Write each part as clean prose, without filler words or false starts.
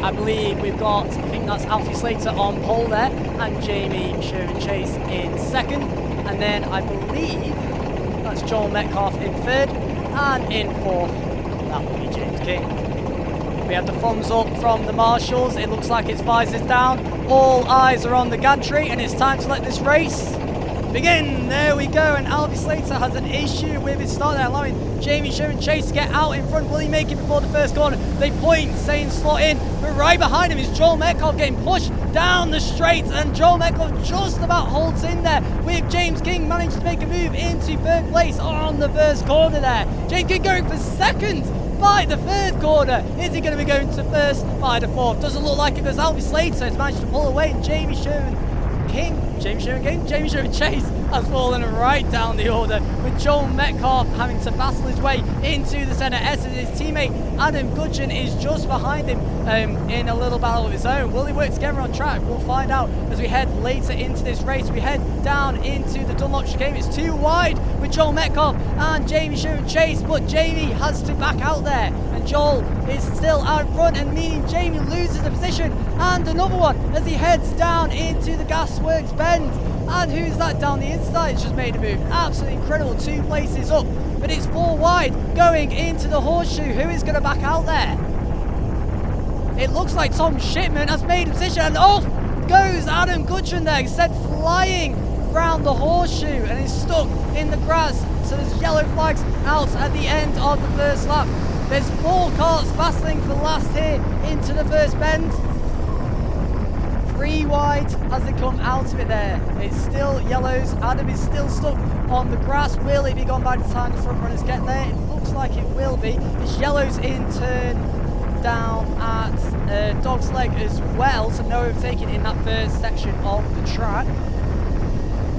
I believe we've got, I think that's Alfie Slater on pole there, and Jamie Sheerman-Chase in second. And then I believe that's Joel Metcalfe in third, and in fourth, that will be James King. We have the thumbs up from the marshals. It looks like it's visors down. All eyes are on the gantry, and it's time to let this race begin. There we go, and Alfie Slater has an issue with his start there, allowing Jamie Sheerman-Chase to get out in front. Will he make it before the first corner? They point, saying slot in, but right behind him is Joel Metcalfe getting pushed down the straight, and Joel Metcalfe just about holds in there, with James King managed to make a move into third place on the first corner there. James King going for second by the third corner. Is he going to be going to first by the fourth? Doesn't look like it, because Alfie Slater has managed to pull away, and Jamie Sheerman-Chase has fallen right down the order, with Joel Metcalfe having to battle his way into the centre. His teammate Adam Gudgeon is just behind him in a little battle of his own. Will they work together on track? We'll find out as we head later into this race. We head down into the Dunlop chicane. It's too wide with Joel Metcalfe and Jamie Sheerman-Chase, but Jamie has to back out there, and Joel is still out front, and meaning Jamie loses the position. And another one as he heads down into the Gasworks bend. And who's that down the inside? It's just made a move. Absolutely incredible. 2 places up, but it's 4 wide going into the horseshoe. Who is going to back out there? It looks like Tom Shipman has made a position, and off goes Adam Gudgeon there, instead flying round the horseshoe, and is stuck in the grass. So there's yellow flags out at the end of the first lap. There's 4 carts battling for last here into the first bend. 3 wide as they come out of it there. It's still yellows. Adam is still stuck on the grass. Will it be gone by the time the front runners get there? It looks like it will be. It's yellows in turn down at Dog's Leg as well, so no overtaking in that first section of the track.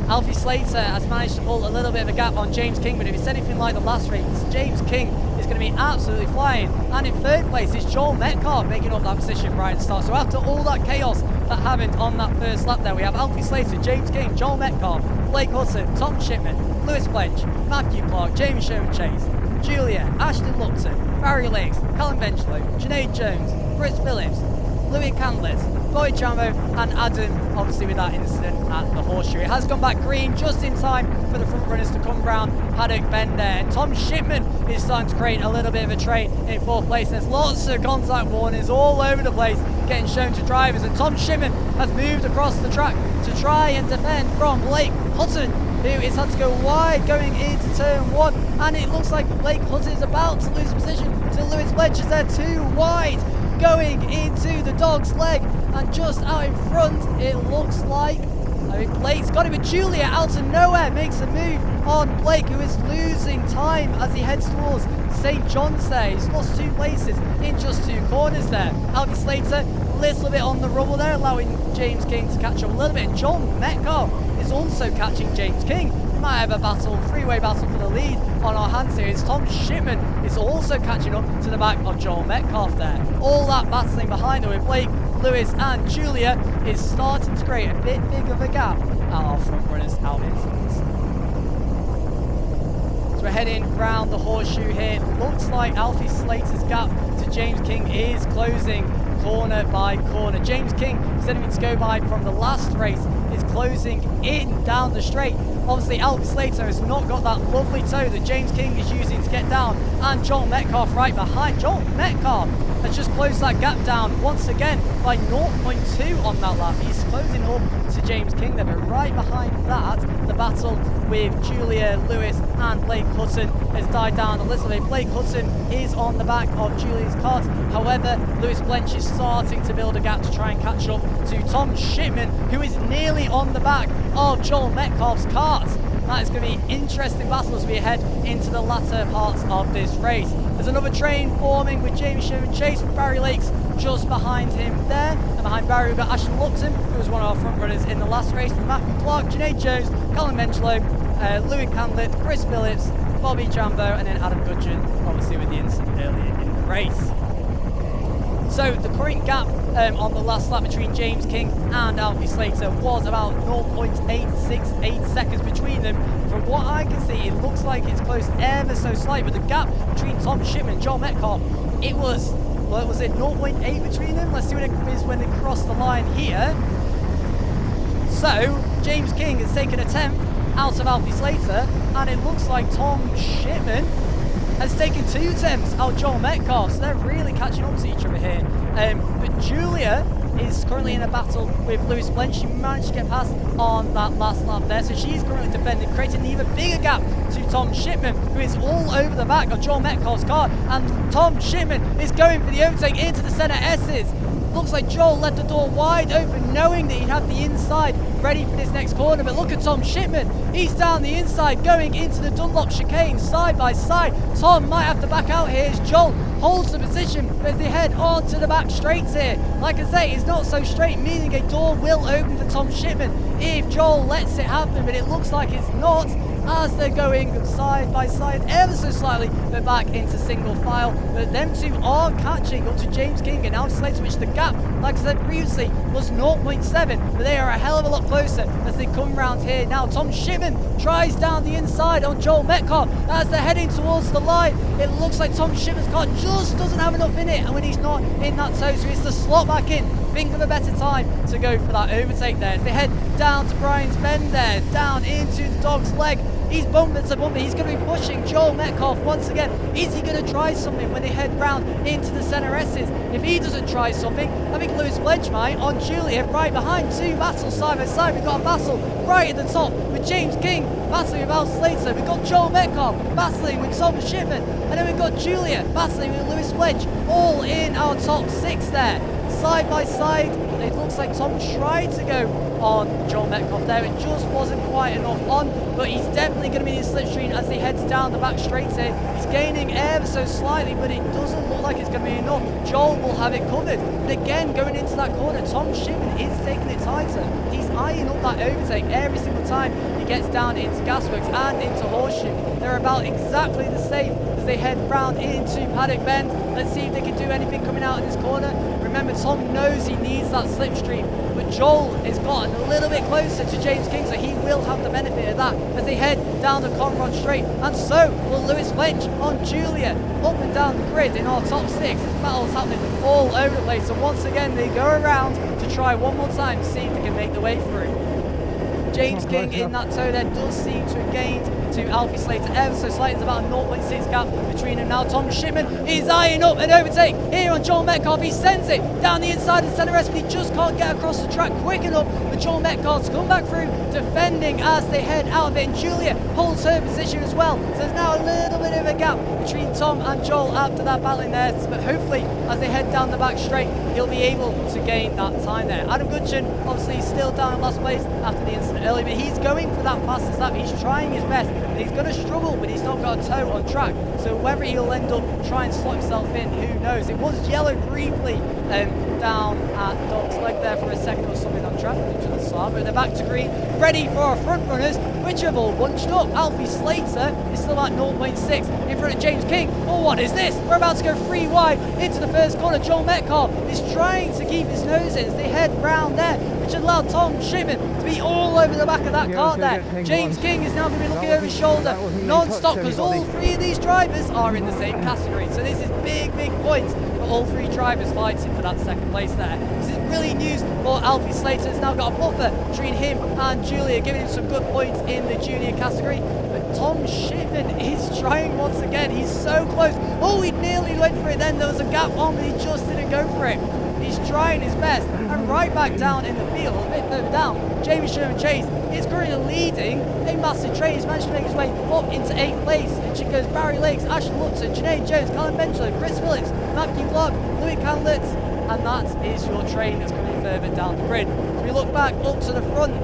Alfie Slater has managed to pull a little bit of a gap on James King, but if it's anything like the last race, James King is going to be absolutely flying. And in third place is Joel Metcalfe making up that position right at the start. So after all that chaos that happened on that first lap there, we have Alfie Slater, James King, Joel Metcalfe, Blake Hudson, Tom Shipman, Lewis Blench, Matthew Clark, Jamie Sheerman-Chase, Julia, Ashton Lupton, Barry Lakes, Callum Benchlow, Junaid Jones, Chris Phillips, Louis Cantlett, Boyd Jambo, and Adam, obviously with that incident at the horseshoe. It has gone back green just in time for the front runners to come round Paddock Bend there. And Tom Shipman is starting to create a little bit of a train in 4th place. There's lots of contact warnings all over the place getting shown to drivers, and Tom Shipman has moved across the track to try and defend from Blake Hutton, who is had to go wide going into turn 1, and it looks like Blake Hutton is about to lose position to Lewis Bledge as they're 2 wide going into the Dog's Leg, and just out in front it looks like Blake's got it, with Julia out of nowhere makes a move on Blake, who is losing time as he heads towards St. John's there. He's lost 2 places in just 2 corners there. Alfie Slater a little bit on the rubble there, allowing James King to catch up a little bit, and Joel Metcalfe is also catching James King. We might have a battle, 3-way battle for the lead on our hands here. It's Tom Shipman is also catching up to the back of Joel Metcalfe there. All that battling behind her with Blake, Lewis and Julia is starting to create a bit big of a gap at our front runners out in front. So we're heading round the horseshoe here. Looks like Alfie Slater's gap to James King is closing corner by corner. James King, who's enemy to go by from the last race, is closing in down the straight. Obviously Alfie Slater has not got that lovely toe that James King is using to get down, and Joel Metcalfe right behind. Joel Metcalfe has just closed that gap down once again by 0.2 on that lap. He's closing up to James King there, but right behind that, the battle with Julia, Lewis and Blake Hutton has died down a little bit. Blake Hutton is on the back of Julia's cart. However, Lewis Blench is starting to build a gap to try and catch up to Tom Shipman, who is nearly on the back of Joel Metcalfe's cart. That is going to be an interesting battle as we head into the latter parts of this race. There's another train forming with Jamie Sheerman-Chase, with Barry Lakes just behind him there. And behind Barry we've got Ashton Lupton, who was one of our front runners in the last race, with Matthew Clark, Junaid Jones, Callum Benchlow, Louis Cantlett, Chris Phillips, Bobby Jambo, and then Adam Gudgeon, obviously with the incident earlier in the race. So the current gap on the last lap between James King and Alfie Slater was about 0.868 seconds between them. From what I can see, it looks like it's close ever so slightly, but the gap between Tom Shipman and Joel Metcalfe, it was What was it, 0.8 between them? Let's see what it is when they cross the line here. So, James King has taken a 10th out of Alfie Slater, and it looks like Tom Shipman has taken 2 attempts out of Joel Metcalfe, so they're really catching up to each other here. But Julia is currently in a battle with Lewis Blench. She managed to get past on that last lap there, so she's currently defending, creating an even bigger gap to Tom Shipman, who is all over the back of Joel Metcalfe's car, and Tom Shipman is going for the overtake into the centre S's. Looks like Joel left the door wide open, knowing that he'd have the inside ready for this next corner, but look at Tom Shipman. He's down the inside, going into the Dunlop chicane, side by side. Tom might have to back out here as Joel holds the position as they head onto the back straights here. Like I say, it's not so straight, meaning a door will open for Tom Shipman if Joel lets it happen, but it looks like it's not, as they're going side by side ever so slightly, but back into single file. But them two are catching up to James King and Alfie Slater, which the gap, like I said previously, was 0.7, but they are a hell of a lot closer as they come round here. Now Tom Shipman tries down the inside on Joel Metcalfe as they're heading towards the line. It looks like Tom Shipman's car just doesn't have enough in it, and when he's not in that toe, so it's to slot back in. Think of a better time to go for that overtake there as they head down to Brian's Bend there, down into the dog's leg. He's bumper to bumper. He's going to be pushing Joel Metcalfe once again. Is he going to try something when they head round into the centre S's? If he doesn't try something, I think Lewis Blench might on Julia right behind. 2 battles side by side. We've got a battle right at the top with James King battling with Alfie Slater. We've got Joel Metcalfe battling with Tom Shipman. And then we've got Julia battling with Lewis Blench, all in our top 6 there. Side by side, it looks like Tom tried to go on Joel Metcalfe there. It just wasn't quite enough on, but he's definitely going to be in the slipstream as he heads down the back straight here. He's gaining ever so slightly, but it doesn't look like it's going to be enough. Joel will have it covered. But again, going into that corner, Tom Shipman is taking it tighter. He's eyeing up that overtake every single time he gets down into Gasworks and into Horseshoe. They're about exactly the same as they head round into Paddock Bend. Let's see if they can do anything coming out of this corner. Remember, Tom knows he needs that slipstream, but Joel has gotten a little bit closer to James King, so he will have the benefit of that as they head down the Conrod Straight, and so will Lewis Blench on Julia, up and down the grid in our top 6. This battle's happening all over the place, so once again they go around to try one more time to see if they can make the way through. James King in that toe there does seem to have gained to Alfie Slater ever so slightly. There's about a 0.6 gap between them now. Tom Shipman is eyeing up an overtake here on Joel Metcalfe. He sends it down the inside of the centre S, but he just can't get across the track quick enough for Joel Metcalfe to come back through, defending as they head out of it. And Julia holds her position as well. So there's now a little bit of a gap between Tom and Joel after that battling there. But hopefully, as they head down the back straight, he'll be able to gain that time there. Adam Goodchin, obviously, still down in last place after the incident earlier, but he's going for that fastest lap. He's trying his best. He's going to struggle, but he's not got a toe on track. So whether he'll end up trying to slot himself in, who knows? It was yellow briefly down at Doc's leg there for a second or something on track, which I saw, but they're back to green, ready for our front runners, which have all bunched up. Alfie Slater is still at 0.6 in front of James King. Oh, what is this? We're about to go 3 wide into the first corner. Joel Metcalfe is trying to keep his nose in as they head round there, which allowed Tom Shipman to be all over the back of that car there. James King is now going to be looking over his shoulder non-stop because all 3 of these drivers are in the same category. So this is big points for all 3 drivers fighting for that second place there. This is brilliant news for Alfie Slater. Has now got a buffer between him and Julia, giving him some good points in the junior category. But Tom Shipman is trying once again. He's so close. Oh, he nearly went for it then. There was a gap on, but he just didn't go for it. He's trying his best. And right back down in the field, a bit further down, Jamie Sheerman-Chase is currently leading a massive train. He's managed to make his way up into 8th place. And she goes Barry Lakes, Ashton Lupton, Janae Jones, Colin Benchler, Chris Phillips, Matthew Clark, Louis Canlett, and that is your train that's coming further down the grid. If we look back up to the front,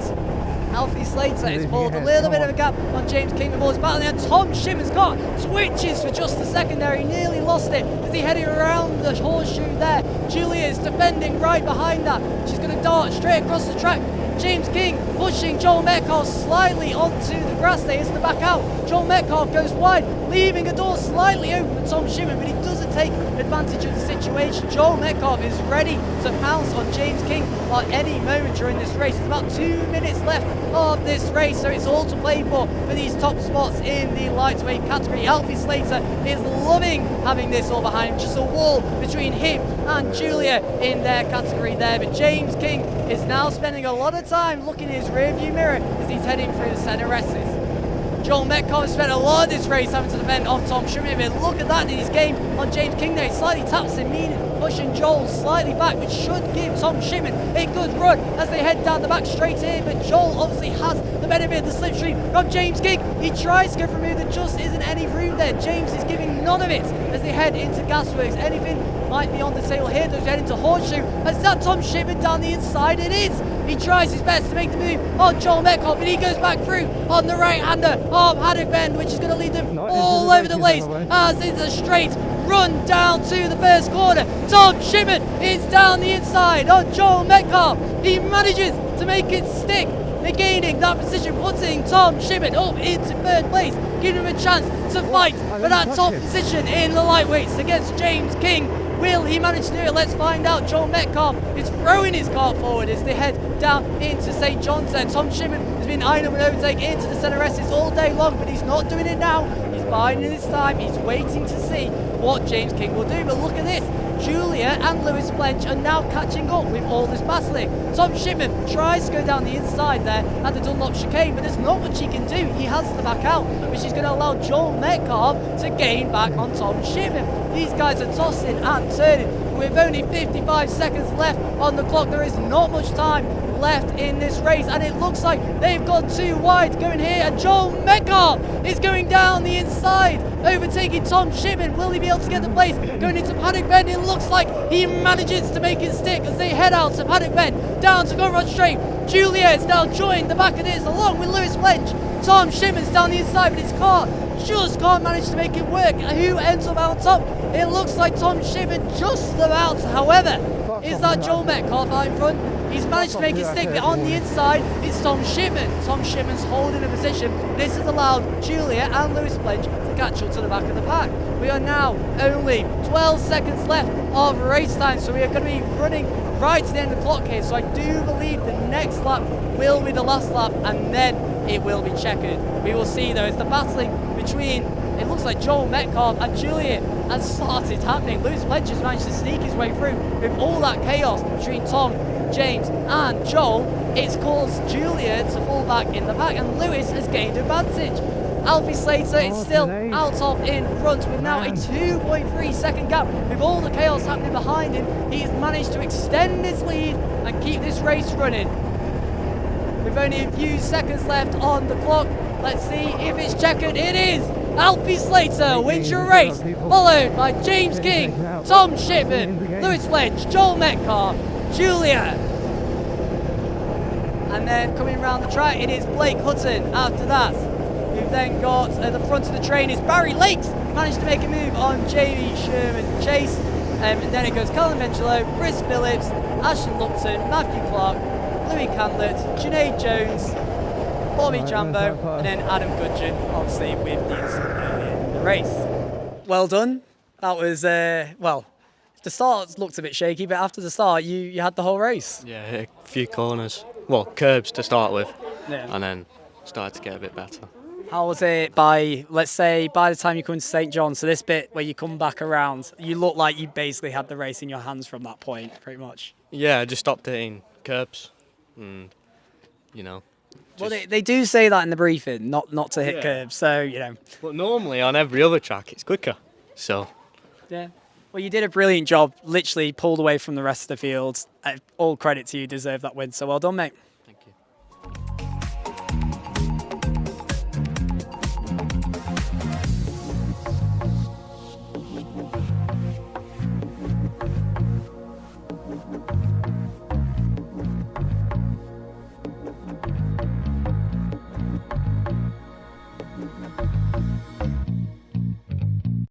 Alfie Slater has pulled a little bit of a gap on James King before his battling, and Tom Shipman's car switches for just a second there. He nearly lost it as he headed around the horseshoe there. Julia is defending right behind that. She's going to dart straight across the track. James King pushing Joel Metcalfe slightly onto the grass there. It's the back out. Joel Metcalfe goes wide, leaving a door slightly open for Tom Shipman, but he doesn't take advantage of the situation. Joel Metcalfe is ready to pounce on James King at any moment during this race. There's about 2 minutes left of this race, so it's all to play for these top spots in the lightweight category. Alfie Slater is loving having this all behind him, just a wall between him and Julia in their category there, but James King is now spending a lot of time looking in his rearview mirror as he's heading through the centre S's. Joel Metcalfe spent a lot of this race having to defend off Tom Sheerman, but look at that in his game on James King there. He slightly taps him, meaning pushing Joel slightly back, which should give Tom Sheerman a good run as they head down the back straight here, but Joel obviously has the benefit of the slipstream from James King. He tries to go for a move, there just isn't any room there. James is giving none of it as they head into Gasworks. Anything might be on the table here. They're heading to Horseshoe. Is that Tom Sheerman down the inside? It is. He tries his best to make the move on Joel Metcalfe, and he goes back through on the right-hander of Haddock Bend, which is going to lead them all over the place as it's a straight run down to the first corner. Tom Sheerman is down the inside on Joel Metcalfe. He manages to make it stick, negaining that position, putting Tom Sheerman up into third place, giving him a chance to fight for that top position in the lightweights against James King. Will he manage to do it? Let's find out. Joel Metcalfe is throwing his car forward as they head down into St. John's then. Tom Sheerman has been eyeing up an overtake into the centre S's all day long, but he's not doing it now. He's biding his time. He's waiting to see what James King will do. But look at this. Julia and Lewis Blench are now catching up with all this battling. Tom Sheerman tries to go down the inside there at the Dunlop chicane, but there's not much he can do. He has to back out, which is going to allow Joel Metcalfe to gain back on Tom Sheerman. These guys are tossing and turning. With only 55 seconds left on the clock, there is not much time left in this race, and it looks like they've got too wide going here, and Joel Metcalfe is going down the inside, overtaking Tom Sheerman. Will he be able to get the place going into Paddock Bend? It looks like he manages to make it stick as they head out to Paddock Bend, down to Gold Rod Straight. Julia has now joined the back of this along with Lewis Blench. Tom Sheerman's down the inside, but his car just can't manage to make it work. Who ends up on top? It looks like Tom Sheerman just about. However, is that Joel Metcalfe out in front? He's managed to make it stick, but on the inside it's Tom Sheerman. Tom Sheerman's holding a position. This has allowed Julia and Lewis Blench to catch up to the back of the pack. We are now only 12 seconds left of race time, so we are going to be running right to the end of the clock here. So I do believe the next lap will be the last lap, and then it will be checkered. We will see though, as the battling between, it looks like Joel Metcalfe and Julia has started happening. Lewis Blench has managed to sneak his way through with all that chaos between Tom, James and Joel. It's caused Julia to fall back in the pack, and Lewis has gained advantage. Alfie Slater is still out of in front with now a 2.3 second gap. With all the chaos happening behind him, he's managed to extend his lead and keep this race running. With only a few seconds left on the clock, let's see if it's checkered. It is! Alfie Slater wins your race, followed by James King, Tom Sheerman, Lewis Blench, Joel Metcalfe, Julia. And then coming around the track, it is Blake Hutton after that. We've then got at the front of the train is Barry Lakes, managed to make a move on Jamie Sheerman-Chase. And then it goes Colin Benchelo, Chris Phillips, Ashton Lupton, Matthew Clark, Louis Candlett, Junaid Jones, Bobby Jambo, and then Adam Gudgeon, obviously with the incident in the race. Well done. That was, well, the start looked a bit shaky, but after the start, you had the whole race. Yeah, hit a few corners. Well, curbs to start with, Yeah. and then started to get a bit better. How was it by, let's say, by the time you come to St. John, so this bit where you come back around, you look like you basically had the race in your hands from that point, pretty much? Yeah, I just stopped hitting curbs, and, you know. Well, they do say that in the briefing, not to hit curbs, so, you know. But normally on every other track, it's quicker, so. Yeah. Well, you did a brilliant job, literally pulled away from the rest of the field. All credit to you, deserve that win, so well done, mate. Thank you.